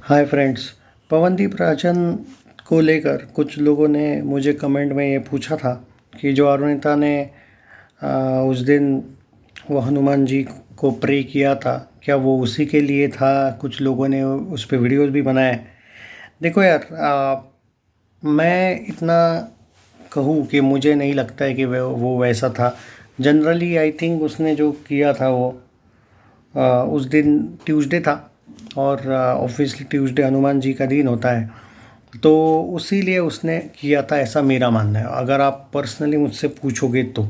Hi friends. Pawandeep Rajan को लेकर कुछ लोगों ने मुझे कमेंट में ये पूछा था कि जो अरुणिता ने उस दिन वो हनुमान जी को प्रे किया था, क्या वो उसी के लिए था। कुछ लोगों ने उस पे वीडियोस भी बनाए। देखो यार, मैं इतना कहूँ कि मुझे नहीं लगता है कि वो वैसा था। जनरली आई थिंक उसने जो किया था वो उस दिन ट्यूसडे था, और ऑब्वियसली ट्यूसडे हनुमान जी का दिन होता है, तो उसी लिए उसने किया था, ऐसा मेरा मानना है। अगर आप पर्सनली मुझसे पूछोगे तो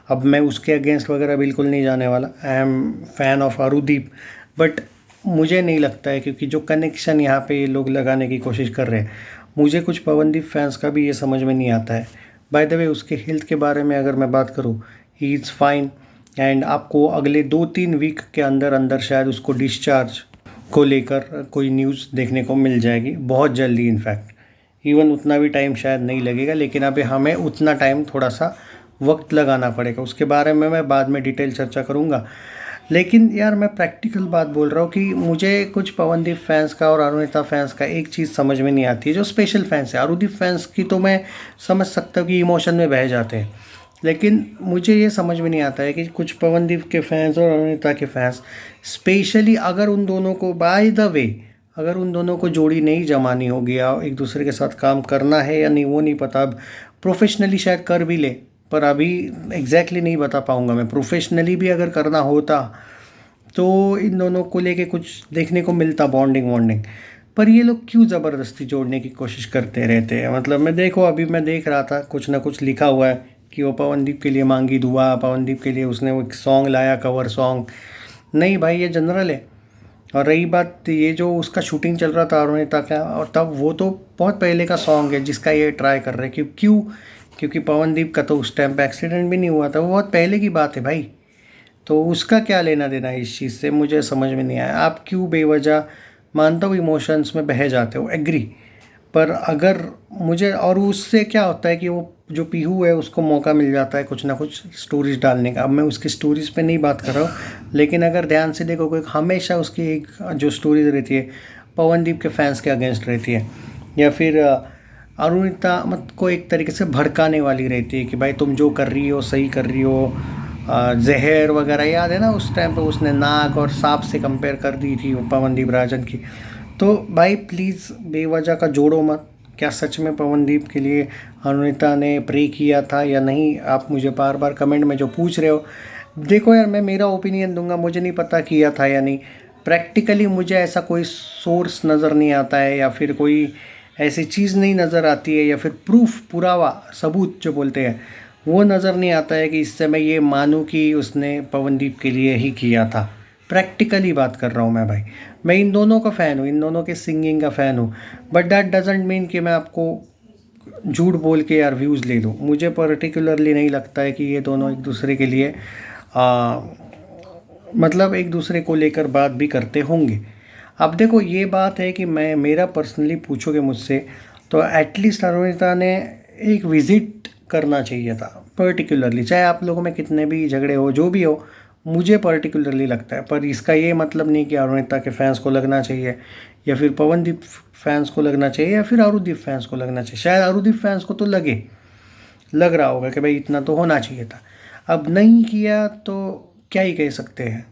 अब मैं उसके अगेंस्ट वगैरह बिल्कुल नहीं जाने वाला। I am fan of Arudeep, but मुझे नहीं लगता है, क्योंकि जो कनेक्शन यहाँ पे ये लोग लगाने की कोशिश कर रहे हैं, मुझे कुछ पवनदीप फैंस का भी ये समझ में नहीं आता है। बाय द वे, उसके हेल्थ के बारे में अगर मैं बात करूँ, ही इज़ फाइन। एंड आपको अगले 2-3 वीक के अंदर अंदर शायद उसको डिस्चार्ज को लेकर कोई न्यूज़ देखने को मिल जाएगी, बहुत जल्दी। इनफैक्ट इवन उतना भी टाइम शायद नहीं लगेगा, लेकिन अभी हमें उतना टाइम थोड़ा सा वक्त लगाना पड़ेगा। उसके बारे में मैं बाद में डिटेल चर्चा करूँगा। लेकिन यार, मैं प्रैक्टिकल बात बोल रहा हूँ कि मुझे कुछ पवनदीप फैंस का और अरुणिता फैंस का एक चीज़ समझ में नहीं आती है। जो स्पेशल फैंस है अरुदीप फैंस की, तो मैं समझ सकता हूँ कि इमोशन में बह जाते हैं, लेकिन मुझे ये समझ में नहीं आता है कि कुछ पवनदीप के फैंस और अरुणिता के फैंस स्पेशली, अगर उन दोनों को, बाय द वे, अगर उन दोनों को जोड़ी नहीं जमानी होगी या एक दूसरे के साथ काम करना है या नहीं, वो नहीं पता। अब प्रोफेशनली शायद कर भी ले, पर अभी एग्जैक्टली नहीं बता पाऊँगा मैं। प्रोफेशनली भी अगर करना होता तो इन दोनों को लेके कुछ देखने को मिलता, बॉन्डिंग वॉन्डिंग। पर ये लोग क्यों ज़बरदस्ती जोड़ने की कोशिश करते रहते हैं। मतलब मैं देखो, अभी मैं देख रहा था कुछ ना कुछ लिखा हुआ है कि वो पवनदीप के लिए मांगी दुआ, पवनदीप के लिए उसने वो एक सॉन्ग लाया, कवर सॉन्ग। नहीं भाई, ये जनरल है। और रही बात ये जो उसका शूटिंग चल रहा था अरुणिता का, और तब वो तो बहुत पहले का सॉन्ग है जिसका ये ट्राई कर रहे हैं। क्यों? क्योंकि पवनदीप का तो उस टाइम पे एक्सीडेंट भी नहीं हुआ था, वो बहुत पहले की बात है भाई। तो उसका क्या लेना देना है इस चीज़ से, मुझे समझ में नहीं आया। आप क्यों बेवजह, मानता हूँ इमोशंस में बह जाते हो, एग्री, पर अगर मुझे, और उससे क्या होता है कि वो जो पीहू है उसको मौका मिल जाता है कुछ ना कुछ स्टोरीज डालने का। अब मैं उसकी स्टोरीज पे नहीं बात कर रहा हूँ, लेकिन अगर ध्यान से देखोगे, हमेशा उसकी एक जो स्टोरीज रहती है पवनदीप के फैंस के अगेंस्ट रहती है, या फिर अरुणिता मत को एक तरीके से भड़काने वाली रहती है कि भाई तुम जो कर रही हो सही कर रही हो। जहर वगैरह याद है ना, उस टाइम पे उसने नाग और सांप से कंपेयर कर दी थी वो पवनदीप राजन की। तो भाई प्लीज़ बेवजह का जोड़ो मत। क्या सच में पवनदीप के लिए अरुणिता ने प्रे किया था या नहीं? आप मुझे बार बार कमेंट में जो पूछ रहे हो, देखो यार, मैं मेरा ओपिनियन दूंगा, मुझे नहीं पता किया था या नहीं। प्रैक्टिकली मुझे ऐसा कोई सोर्स नज़र नहीं आता है, या फिर कोई ऐसी चीज़ नहीं नज़र आती है, या फिर प्रूफ, पुरावा, सबूत जो बोलते हैं, वो नज़र नहीं आता है कि इससे मैं ये मानूं कि उसने पवनदीप के लिए ही किया था। प्रैक्टिकली बात कर रहा हूँ मैं भाई। मैं इन दोनों का फ़ैन हूँ, इन दोनों के सिंगिंग का फ़ैन हूँ, बट दैट डजेंट मीन कि मैं आपको झूठ बोल के यार व्यूज़ ले दूँ। मुझे पर्टिकुलरली नहीं लगता है कि ये दोनों एक दूसरे के लिए आ, मतलब एक दूसरे को लेकर बात भी करते होंगे। अब देखो, ये बात है कि मैं, मेरा पर्सनली पूछोगे मुझसे, तो एटलीस्ट अरुणिता ने एक विज़िट करना चाहिए था पर्टिकुलरली। चाहे आप लोगों में कितने भी झगड़े हो, जो भी हो, मुझे पर्टिकुलरली लगता है। पर इसका ये मतलब नहीं कि अरुणिता के फैंस को लगना चाहिए, या फिर पवनदीप फैंस को लगना चाहिए, या फिर अरुदीप फैंस को लगना चाहिए। शायद अरुदीप फैंस को तो लग रहा होगा कि भाई इतना तो होना चाहिए था। अब नहीं किया तो क्या ही कह सकते हैं,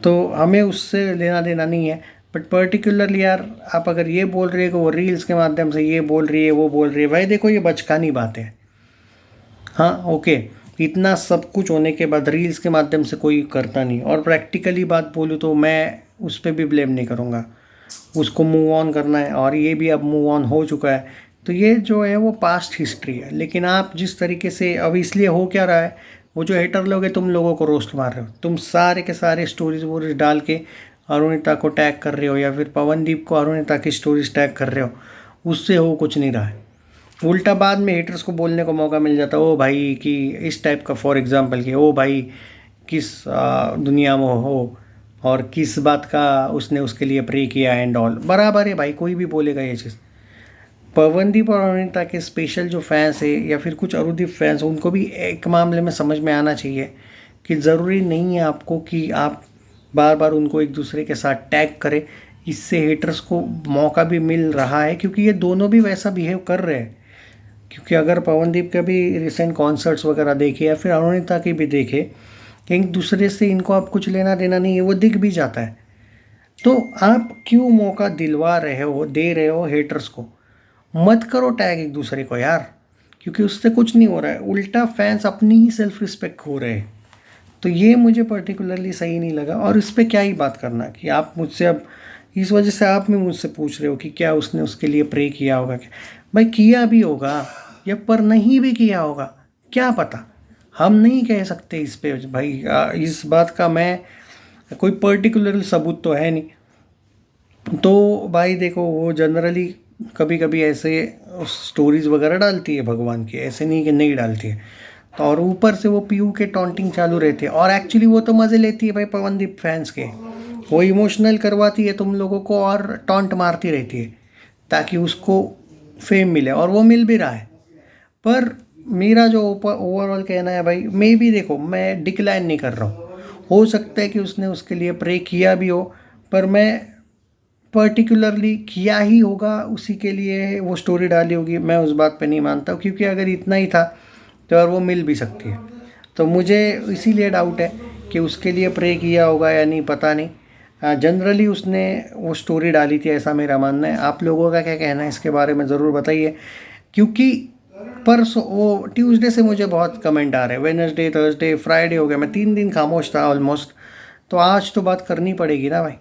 तो हमें उससे लेना देना नहीं है। बट पर्टिकुलरली यार, आप अगर ये बोल रही है कि वो रील्स के माध्यम से ये बोल रही है, वो बोल रही है, भाई देखो ये बचकानी बात है। हाँ, ओके, इतना सब कुछ होने के बाद रील्स के माध्यम से कोई करता नहीं। और प्रैक्टिकली बात बोलूँ तो मैं उस पर भी ब्लेम नहीं करूँगा। उसको मूव ऑन करना है, और ये भी अब मूव ऑन हो चुका है। तो ये जो है वो पास्ट हिस्ट्री है। लेकिन आप जिस तरीके से, अब इसलिए हो क्या रहा है, वो जो हेटर लोग हैं, तुम लोगों को रोस्ट मार रहे हो, तुम सारे के सारे स्टोरीज वोरीज डाल के अरुणिता को टैग कर रहे हो, या फिर पवनदीप को अरुणिता की स्टोरीज टैग कर रहे हो। उससे हो कुछ नहीं रहा है। उल्टा बाद में हेटर्स को बोलने को मौका मिल जाता है, ओ भाई, कि इस टाइप का, फॉर एग्जांपल कि ओ भाई किस दुनिया में हो, और किस बात का उसने उसके लिए प्रे किया एंड ऑल। बराबर है भाई, कोई भी बोलेगा ये चीज़। पवनदीप और अरुणिता के स्पेशल जो फैंस है, या फिर कुछ अरुदीप फैंस, उनको भी एक मामले में समझ में आना चाहिए कि ज़रूरी नहीं है आपको कि आप बार बार उनको एक दूसरे के साथ टैग करें, इससे हेटर्स को मौका भी मिल रहा है, क्योंकि ये दोनों भी वैसा बिहेव कर रहे हैं। क्योंकि अगर पवनदीप के भी रिसेंट कॉन्सर्ट्स वगैरह देखे या फिर अरुणिता के भी देखे, एक दूसरे से इनको अब कुछ लेना देना नहीं है, वो दिख भी जाता है। तो आप क्यों मौका दिलवा रहे हो, दे रहे हो हेटर्स को? मत करो टैग एक दूसरे को यार, क्योंकि उससे कुछ नहीं हो रहा है, उल्टा फैंस अपनी ही सेल्फ रिस्पेक्ट खो रहे हैं। तो ये मुझे पर्टिकुलरली सही नहीं लगा। और इस पर क्या ही बात करना कि आप मुझसे अब इस वजह से आप भी मुझसे पूछ रहे हो कि क्या उसने उसके लिए प्रे किया होगा। क्या भाई, किया भी होगा या पर नहीं भी किया होगा, क्या पता, हम नहीं कह सकते इस पे भाई। इस बात का मैं कोई पर्टिकुलर सबूत तो है नहीं। तो भाई देखो, वो जनरली कभी कभी ऐसे स्टोरीज वगैरह डालती है भगवान की, ऐसे नहीं कि नहीं डालती है। तो और ऊपर से वो पीयू के टॉन्टिंग चालू रहती है, और एक्चुअली वो तो मज़े लेती है भाई पवनदीप फैंस के। वो इमोशनल करवाती है तुम लोगों को और टॉन्ट मारती रहती है ताकि उसको फेम मिले, और वो मिल भी रहा है। पर मेरा जो ओवरऑल कहना है भाई, मैं भी देखो, मैं डिक्लाइन नहीं कर रहा हूँ, हो सकता है कि उसने उसके लिए प्रे किया भी हो, पर मैं पर्टिकुलरली किया ही होगा उसी के लिए वो स्टोरी डाली होगी, मैं उस बात पे नहीं मानता हूँ। क्योंकि अगर इतना ही था तो और वो मिल भी सकती है। तो मुझे इसीलिए डाउट है कि उसके लिए प्रे किया होगा या नहीं, पता नहीं। जनरली उसने वो स्टोरी डाली थी, ऐसा मेरा मानना है। आप लोगों का क्या कहना है इसके बारे में ज़रूर बताइए। क्योंकि परसों वो ट्यूसडे से मुझे बहुत कमेंट आ रहे हैं, वेडनेसडे, थर्सडे, फ्राइडे हो गया, मैं 3 दिन खामोश था ऑलमोस्ट। तो आज तो बात करनी पड़ेगी ना भाई।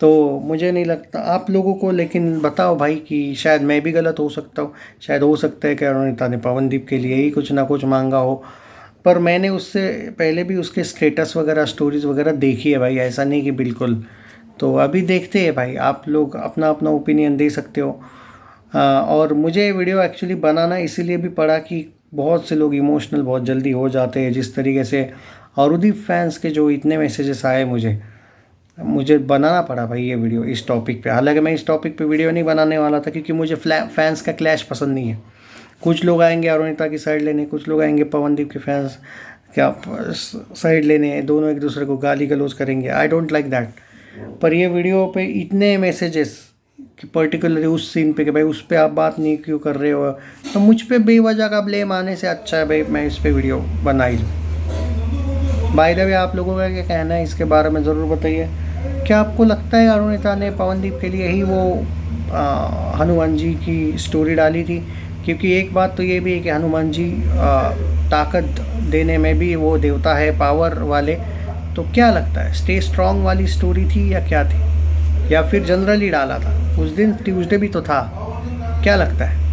तो मुझे नहीं लगता आप लोगों को, लेकिन बताओ भाई कि शायद मैं भी गलत हो सकता हूँ। शायद हो सकता है कि अरुणिता ने पवनदीप के लिए ही कुछ ना कुछ मांगा हो। पर मैंने उससे पहले भी उसके स्टेटस वगैरह, स्टोरीज़ वगैरह देखी है भाई, ऐसा नहीं कि बिल्कुल। तो अभी देखते हैं भाई, आप लोग अपना अपना ओपिनियन दे सकते हो। और मुझे वीडियो एक्चुअली बनाना इसीलिए भी पड़ा कि बहुत से लोग इमोशनल बहुत जल्दी हो जाते हैं, जिस तरीके से अरुदीप फैंस के जो इतने मैसेजेस आए मुझे बनाना पड़ा भाई ये वीडियो इस टॉपिक पे। हालांकि मैं इस टॉपिक पे वीडियो नहीं बनाने वाला था, क्योंकि मुझे फैंस का क्लैश पसंद नहीं है। कुछ लोग आएंगे अरुणिता की साइड लेने, कुछ लोग आएंगे पवनदीप के फैंस क्या साइड लेने, दोनों एक दूसरे को गाली गलौज करेंगे। I don't like that. पर ये वीडियो पे इतने मैसेजेस कि पर्टिकुलरली उस सीन पे कि भाई उस पर आप बात नहीं क्यों कर रहे हो, तो मुझ पे बेवजह का ब्लेम आने से अच्छा है भाई मैं इस पर वीडियो बना ही लूँ। बाय द वे, आप लोगों का क्या कहना है इसके बारे में ज़रूर बताइए। क्या आपको लगता है अरुणिता ने पवनदीप के लिए ही वो हनुमान जी की स्टोरी डाली थी? क्योंकि एक बात तो ये भी है कि हनुमान जी ताकत देने में भी वो देवता है, पावर वाले। तो क्या लगता है, स्टे स्ट्रॉन्ग वाली स्टोरी थी या क्या थी, या फिर जनरली डाला था? उस दिन ट्यूसडे भी तो था, क्या लगता है?